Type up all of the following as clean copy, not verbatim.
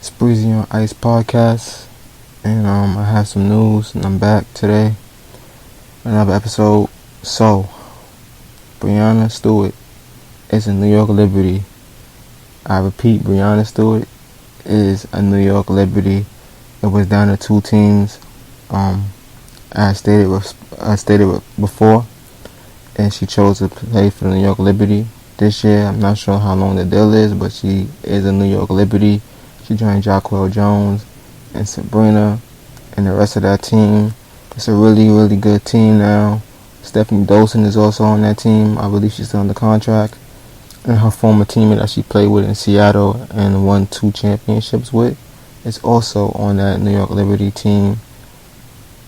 It's Breezy on Ice Podcast, and I have some news, and I'm back today. Another episode. So, Breanna Stewart is a New York Liberty. I repeat, Breanna Stewart is a New York Liberty. It was down to two teams. I stated before, and she chose to play for the New York Liberty this year. I'm not sure how long the deal is, but she is a New York Liberty. She joined Jacquel Jones and Sabrina and the rest of that team. It's a really, really good team now. Stephanie Dolson is also on that team. I believe she's still under contract. And her former teammate that she played with in Seattle and won 2 championships with is also on that New York Liberty team.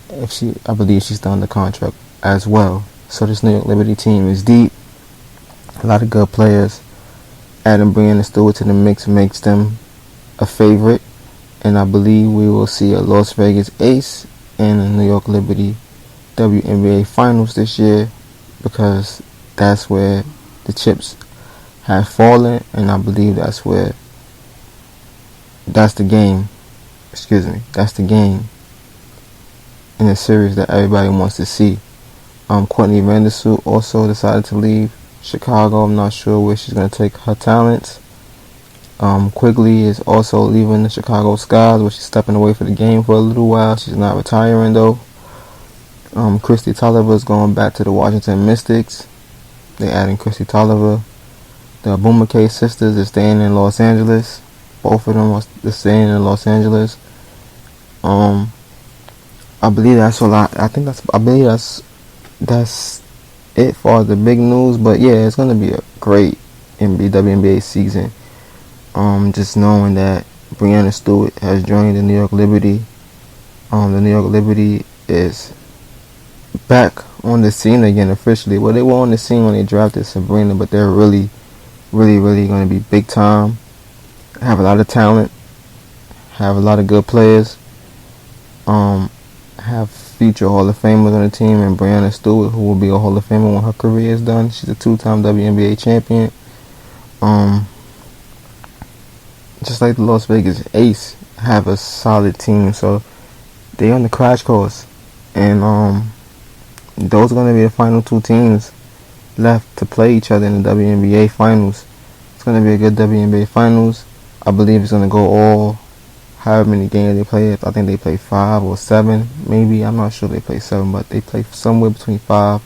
I believe she's still under contract as well. So this New York Liberty team is deep. A lot of good players. Adding Breanna Stewart to the mix makes them a favorite, and I believe we will see a Las Vegas Ace and a New York Liberty WNBA Finals this year, because that's where the chips have fallen, and I believe that's the game. That's the game in the series that everybody wants to see. Courtney Vandersloot also decided to leave Chicago. I'm not sure where she's going to take her talents. Quigley is also leaving the Chicago Skys, where she's stepping away from the game for a little while. She's not retiring though. Christy Tolliver is going back to the Washington Mystics. They're adding Christy Tolliver. The Bumake sisters are staying in Los Angeles. Both of them are staying in Los Angeles. I believe that's a lot. I believe that's it for the big news. But yeah, it's gonna be a great WNBA season. Just knowing that Breanna Stewart has joined the New York Liberty. The New York Liberty is back on the scene again officially. Well, they were on the scene when they drafted Sabrina, but they're really, really, really going to be big time. Have a lot of talent. Have a lot of good players. Have future Hall of Famers on the team, and Breanna Stewart, who will be a Hall of Famer when her career is done. She's a 2-time WNBA champion. Just like the Las Vegas Ace have a solid team, so they on the crash course, and those are going to be the final 2 teams left to play each other in the WNBA Finals. It's going to be a good WNBA Finals. I believe it's going to go all however many games they play. I think they play 5 or 7, maybe. I'm not sure they play 7, but they play somewhere between 5,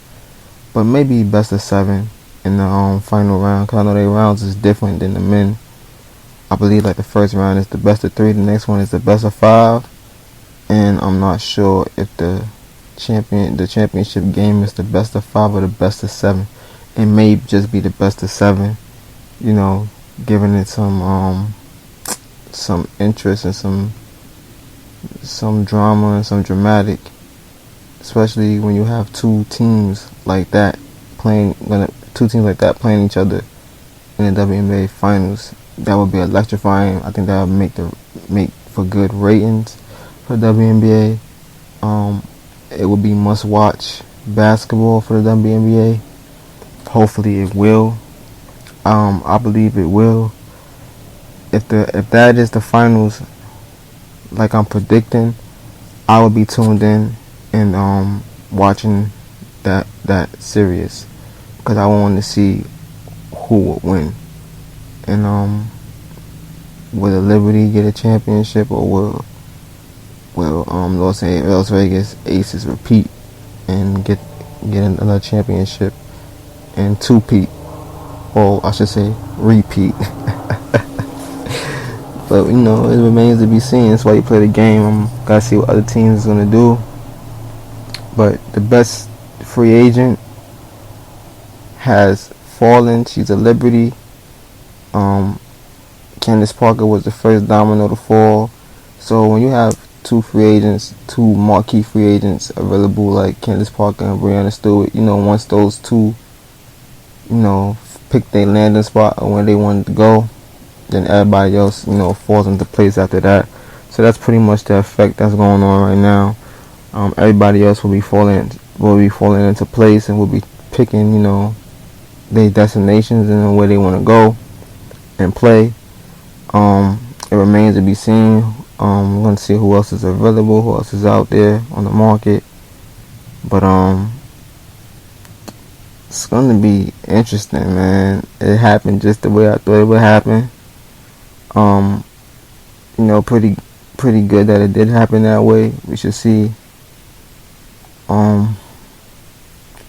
but maybe best of 7 in the final round, because I know their rounds is different than the men. I believe like the first round is the best of 3, the next one is the best of 5, and I'm not sure if the championship game is the best of 5 or the best of 7. It may just be the best of 7, giving it some interest and some drama and some dramatic, especially when you have two teams like that playing each other in the WNBA Finals. That would be electrifying. I think that would make for good ratings for the WNBA. It would be must-watch basketball for the WNBA. Hopefully, it will. I believe it will. If that is the finals, like I'm predicting, I will be tuned in and watching that series, because I want to see who will win. And will the Liberty get a championship, or will Las Vegas Aces repeat and get another championship and two-peat, or I should say repeat. But it remains to be seen. That's why you play the game. Gotta see what other teams is gonna do. But the best free agent has fallen. She's a Liberty. Candace Parker was the first domino to fall. So when you have 2 marquee free agents available, like Candace Parker and Breanna Stewart, once those 2, pick their landing spot or where they wanted to go, then everybody else, falls into place after that. So that's pretty much the effect that's going on right now. Everybody else will be falling into place and will be picking, their destinations and where they want to go and play. It remains to be seen. We're going to see who else is available, who else is out there on the market. But it's going to be interesting, man. It happened just the way I thought it would happen. Pretty good that it did happen that way. We should see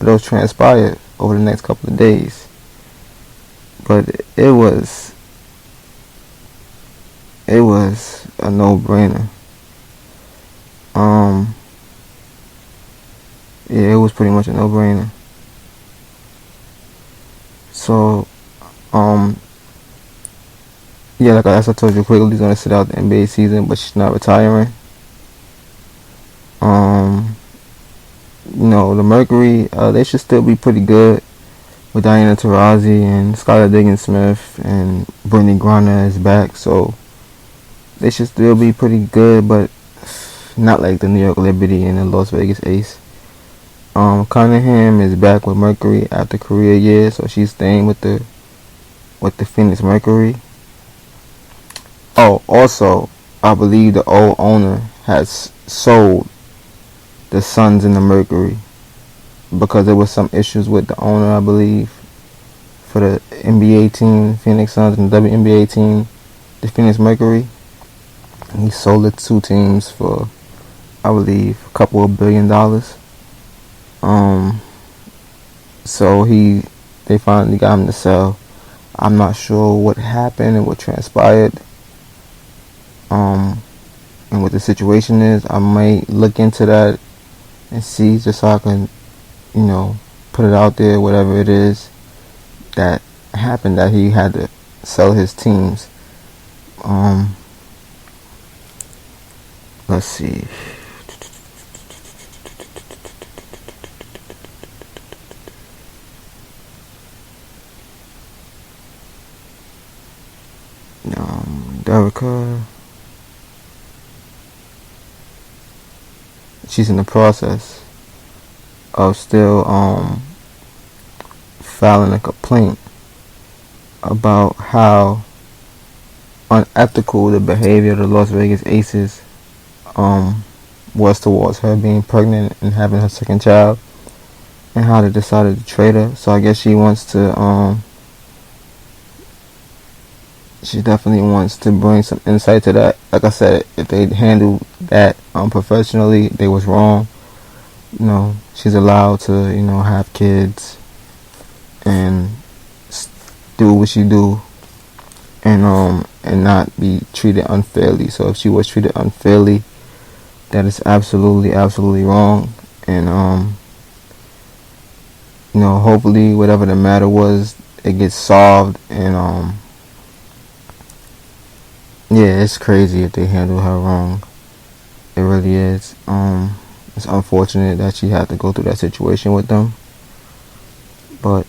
those transpire over the next couple of days. But it was a no-brainer. Yeah, it was pretty much a no-brainer. So, yeah, like I told you, Quigley's gonna sit out the NBA season, but she's not retiring. The Mercury, they should still be pretty good with Diana Taurasi and Skylar Diggins-Smith, and Breanna is back, so they should still be pretty good, but not like the New York Liberty and the Las Vegas Ace. Cunningham is back with Mercury after career year, so she's staying with the Phoenix Mercury. Oh, also, I believe the old owner has sold the Suns and the Mercury because there was some issues with the owner, I believe, for the NBA team, Phoenix Suns, and the WNBA team, the Phoenix Mercury. And he sold the two teams for, I believe, a couple of $1 billion. So they finally got him to sell. I'm not sure what happened and what transpired. And what the situation is. I might look into that and see, just so I can, put it out there, whatever it is that happened, that he had to sell his teams. Let's see. Derica. She's in the process of still filing a complaint about how unethical the behavior of the Las Vegas Aces was towards her being pregnant and having her second child, and how they decided to trade her. So I guess she wants to she definitely wants to bring some insight to that. Like I said, if they handled that professionally, they was wrong. She's allowed to, have kids and do what she do, and not be treated unfairly. So if she was treated unfairly, that is absolutely, absolutely wrong. And hopefully whatever the matter was, it gets solved. And yeah, it's crazy if they handle her wrong. It really is. It's unfortunate that she had to go through that situation with them. But,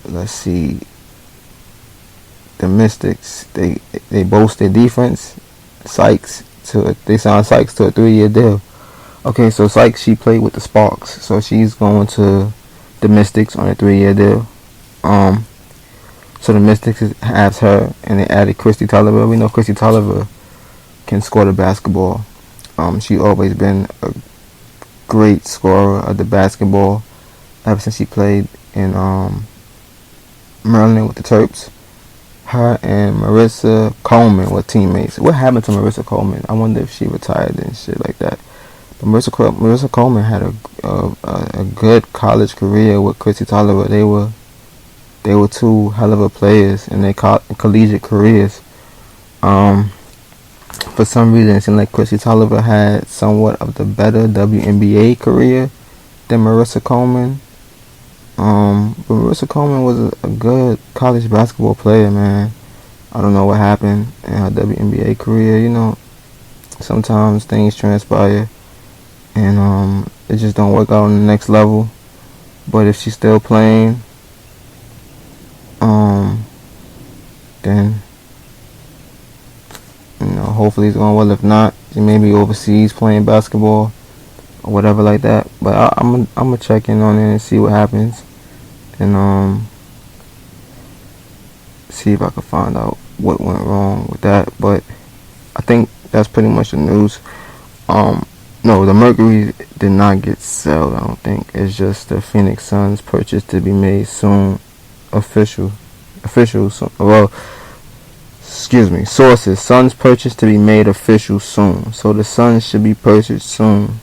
let's see. The Mystics, they boast their defense. They signed Sykes to a 3-year deal. Okay, so Sykes, she played with the Sparks, so she's going to the Mystics on a 3-year deal. So the Mystics has her, and they added Christy Tolliver. We know Christy Tolliver can score the basketball. She always been a great scorer of the basketball ever since she played in Maryland with the Terps. Her and Marissa Coleman were teammates. What happened to Marissa Coleman? I wonder if she retired and shit like that. But Marissa Coleman had a good college career with Christy Tolliver. They were two hell of a players in their collegiate careers. For some reason, it seemed like Christy Tolliver had somewhat of the better WNBA career than Marissa Coleman. But Marissa Coleman was a good college basketball player, man. I don't know what happened in her WNBA career. Sometimes things transpire and it just don't work out on the next level. But if she's still playing, then hopefully it's going well. If not, she may be overseas playing basketball or whatever like that. But I'm gonna check in on it and see what happens. And see if I can find out what went wrong with that. But I think that's pretty much the news. No, the Mercury did not get sold, I don't think. It's just the Phoenix Suns purchase to be made soon. Official. Well, excuse me. Sources. Suns purchase to be made official soon. So the Suns should be purchased soon.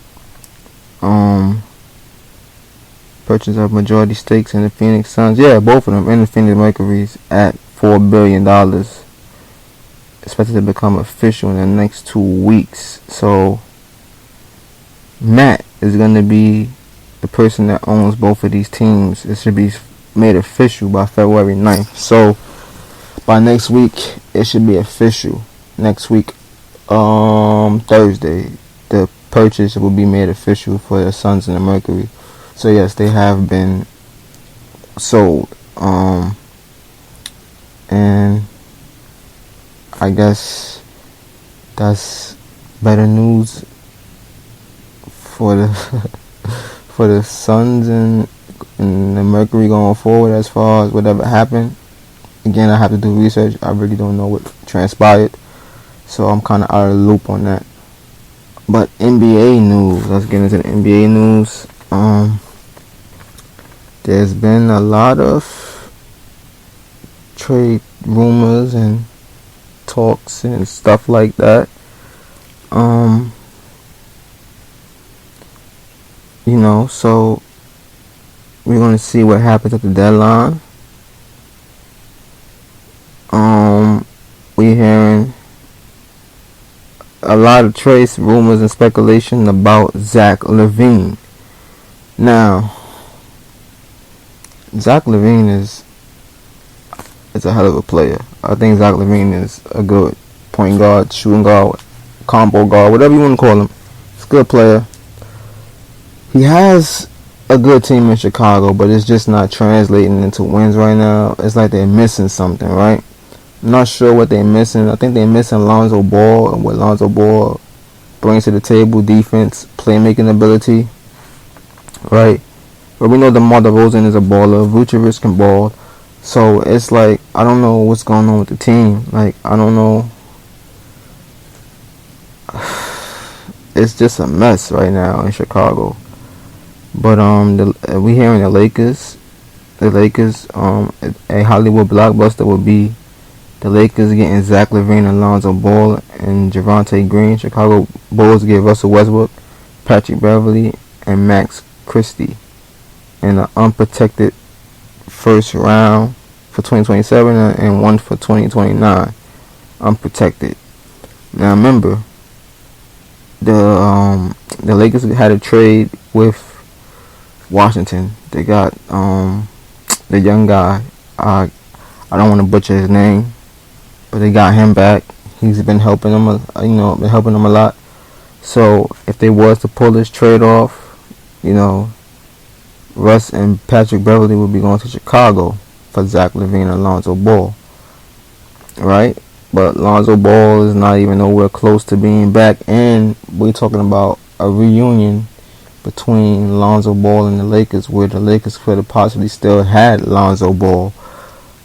Purchase of majority stakes in the Phoenix Suns. Yeah, both of them. And the Phoenix Mercury's at $4 billion. Expected to become official in the next 2 weeks. So Matt is going to be the person that owns both of these teams. It should be made official by February 9th. So by next week, it should be official. Next week, Thursday, the purchase will be made official for the Suns and the Mercury. So yes, they have been sold. And I guess that's better news for the for the Suns and the Mercury going forward as far as whatever happened. Again, I have to do research. I really don't know what transpired, so I'm kind of out of the loop on that. But NBA news. Let's get into the NBA news. There's been a lot of trade rumors and talks and stuff like that. So we're gonna see what happens at the deadline. We're hearing a lot of trade rumors and speculation about Zach LaVine. Now, Zach LaVine is a hell of a player. I think Zach LaVine is a good point guard, shooting guard, combo guard, whatever you want to call him. He's a good player. He has a good team in Chicago, but it's just not translating into wins right now. It's like they're missing something, right? I'm not sure what they're missing. I think they're missing Lonzo Ball, and what Lonzo Ball brings to the table: defense, playmaking ability, right? But we know DeMar DeRozan is a baller. Vucevic can ball. So it's like, I don't know what's going on with the team. Like, I don't know. It's just a mess right now in Chicago. But we hearing the Lakers, a Hollywood blockbuster would be the Lakers getting Zach LaVine and Lonzo Ball and Javonte Green. Chicago Bulls get Russell Westbrook, Patrick Beverly, and Max Christie in an unprotected first round for 2027 and one for 2029, unprotected. Now remember, the Lakers had a trade with Washington. They got the young guy. I don't want to butcher his name, but they got him back. He's been helping them, been helping them a lot. So if they was to pull this trade off, Russ and Patrick Beverly will be going to Chicago for Zach LaVine and Lonzo Ball, right? But Lonzo Ball is not even nowhere close to being back, and we're talking about a reunion between Lonzo Ball and the Lakers, where the Lakers could have possibly still had Lonzo Ball.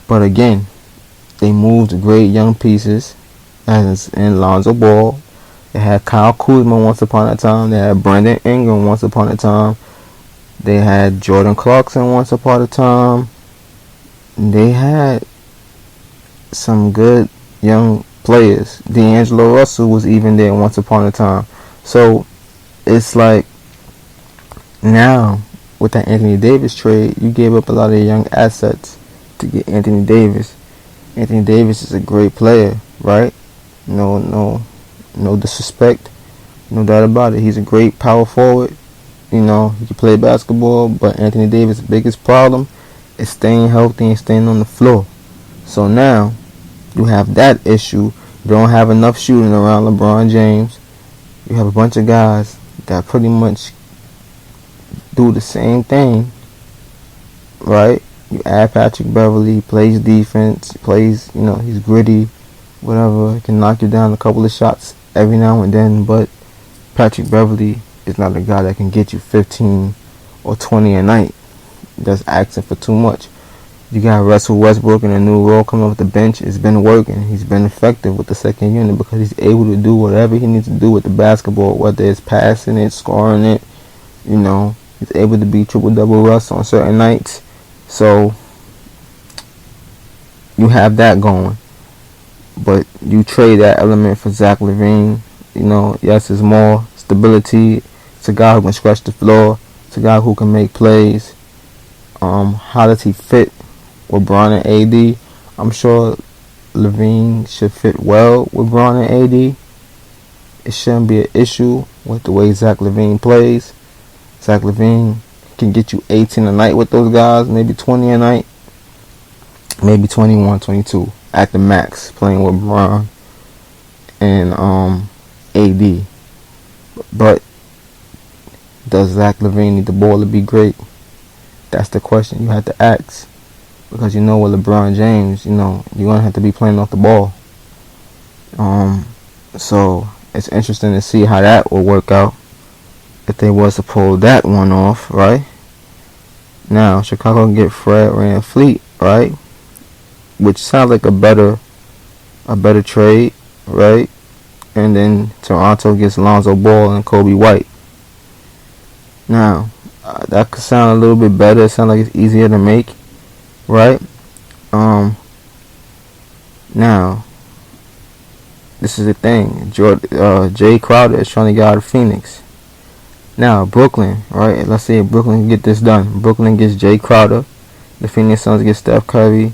But again, they moved great young pieces, as in Lonzo Ball. They had Kyle Kuzma once upon a time. They had Brandon Ingram once upon a time. They had Jordan Clarkson once upon a time. They had some good young players. D'Angelo Russell was even there once upon a time. So it's like, now with that Anthony Davis trade, you gave up a lot of young assets to get Anthony Davis. Anthony Davis is a great player, right? No disrespect, no doubt about it. He's a great power forward. He can play basketball, but Anthony Davis' biggest problem is staying healthy and staying on the floor. So now you have that issue. You don't have enough shooting around LeBron James. You have a bunch of guys that pretty much do the same thing, right? You add Patrick Beverly, he plays defense, he's gritty, whatever. He can knock you down a couple of shots every now and then, but Patrick Beverly is not a guy that can get you 15 or 20 a night. That's asking for too much. You got Russell Westbrook in a new role coming off the bench. It's been working. He's been effective with the second unit because he's able to do whatever he needs to do with the basketball, whether it's passing it, scoring it. He's able to be triple-double Russ on certain nights. So you have that going. But you trade that element for Zach LaVine. Yes, it's more stability. It's a guy who can stretch the floor. It's a guy who can make plays. How does he fit with Bron and AD? I'm sure LaVine should fit well with Bron and AD. It shouldn't be an issue with the way Zach LaVine plays. Zach LaVine can get you 18 a night with those guys, maybe 20 a night, maybe 21, 22 at the max, playing with Bron and AD. But does Zach LaVine need the ball to be great? That's the question you have to ask. Because with LeBron James, you're going to have to be playing off the ball. So it's interesting to see how that will work out if they was to pull that one off, right? Now, Chicago can get Fred VanVleet, right? Which sounds like a better trade, right? And then Toronto gets Lonzo Ball and Kobe White. Now, that could sound a little bit better. It sounds like it's easier to make, right? Now, this is the thing. Jay Crowder is trying to get out of Phoenix. Now, Brooklyn, right? Let's say Brooklyn can get this done. Brooklyn gets Jay Crowder. The Phoenix Suns get Steph Curry.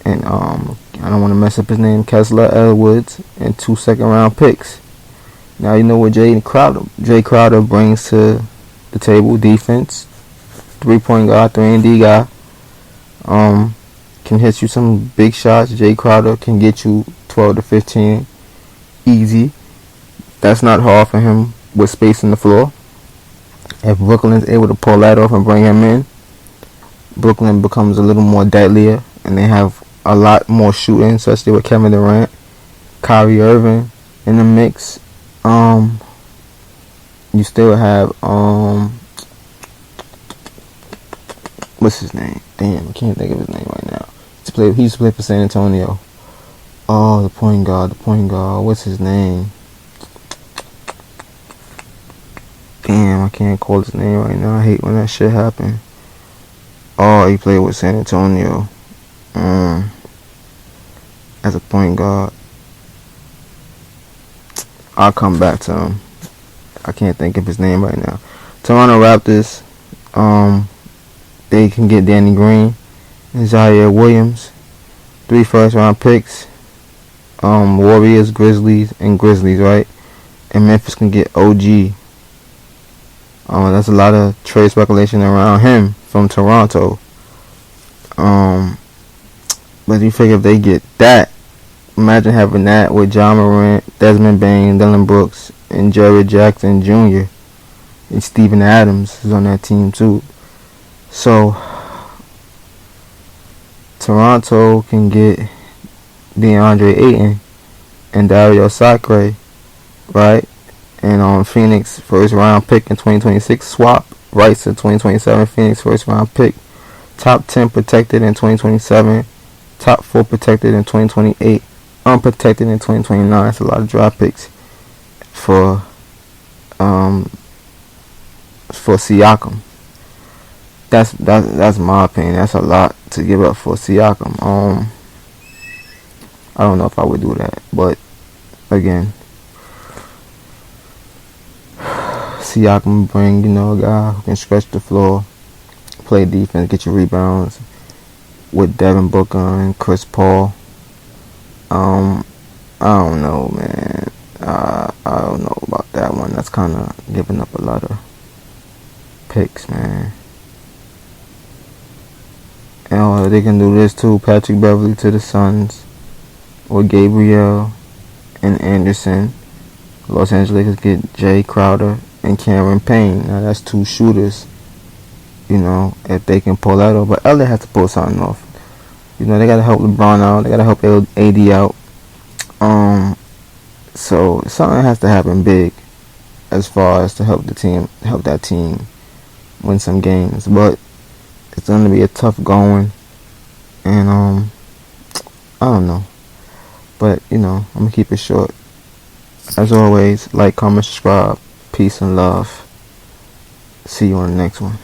And I don't want to mess up his name, Kessler Edwards, and 2 second-round picks. Now, you know what Jay Crowder brings to the table: defense, 3-point guy, 3-and-D guy. Can hit you some big shots. Jay Crowder can get you 12 to 15 easy. That's not hard for him with space in the floor. If Brooklyn's able to pull that off and bring him in, Brooklyn becomes a little more deadlier, and they have a lot more shooting, especially with Kevin Durant, Kyrie Irving in the mix. You still have what's his name? Damn, I can't think of his name right now. He used to play for San Antonio. Oh, the point guard. What's his name? Damn, I can't call his name right now. I hate when that shit happen. Oh, he played with San Antonio. As a point guard. I'll come back to him. I can't think of his name right now. Toronto Raptors, they can get Danny Green and Zaire Williams. 3 first-round picks. Warriors, Grizzlies, right? And Memphis can get OG. That's a lot of trade speculation around him from Toronto. But you figure if they get that, imagine having that with John Morant, Desmond Bane, Dillon Brooks, and Jared Jackson Jr. and Steven Adams is on that team too. So Toronto can get DeAndre Ayton and Dario Saric, right? And Phoenix first round pick in 2026 swap rights to 2027 Phoenix first round pick. Top 10 protected in 2027. Top 4 protected in 2028. Unprotected in 2029. That's a lot of draft picks for Siakam. That's my opinion. That's a lot to give up for Siakam. I don't know if I would do that, but again, Siakam bring a guy who can stretch the floor, play defense, get your rebounds with Devin Booker and Chris Paul. I don't know, man. I don't know about that one. That's kind of giving up a lot of picks, man. And they can do this too. Patrick Beverley to the Suns with Gabriel and Anderson. Los Angeles get Jay Crowder and Cameron Payne. Now that's 2 shooters, if they can pull that off. But LA has to pull something off. They got to help LeBron out. They got to help AD out. So something has to happen big as far as to help that team win some games. But it's going to be a tough going. And I don't know, but I'm gonna keep it short. As always, like, comment, subscribe. Peace and love. See you on the next one.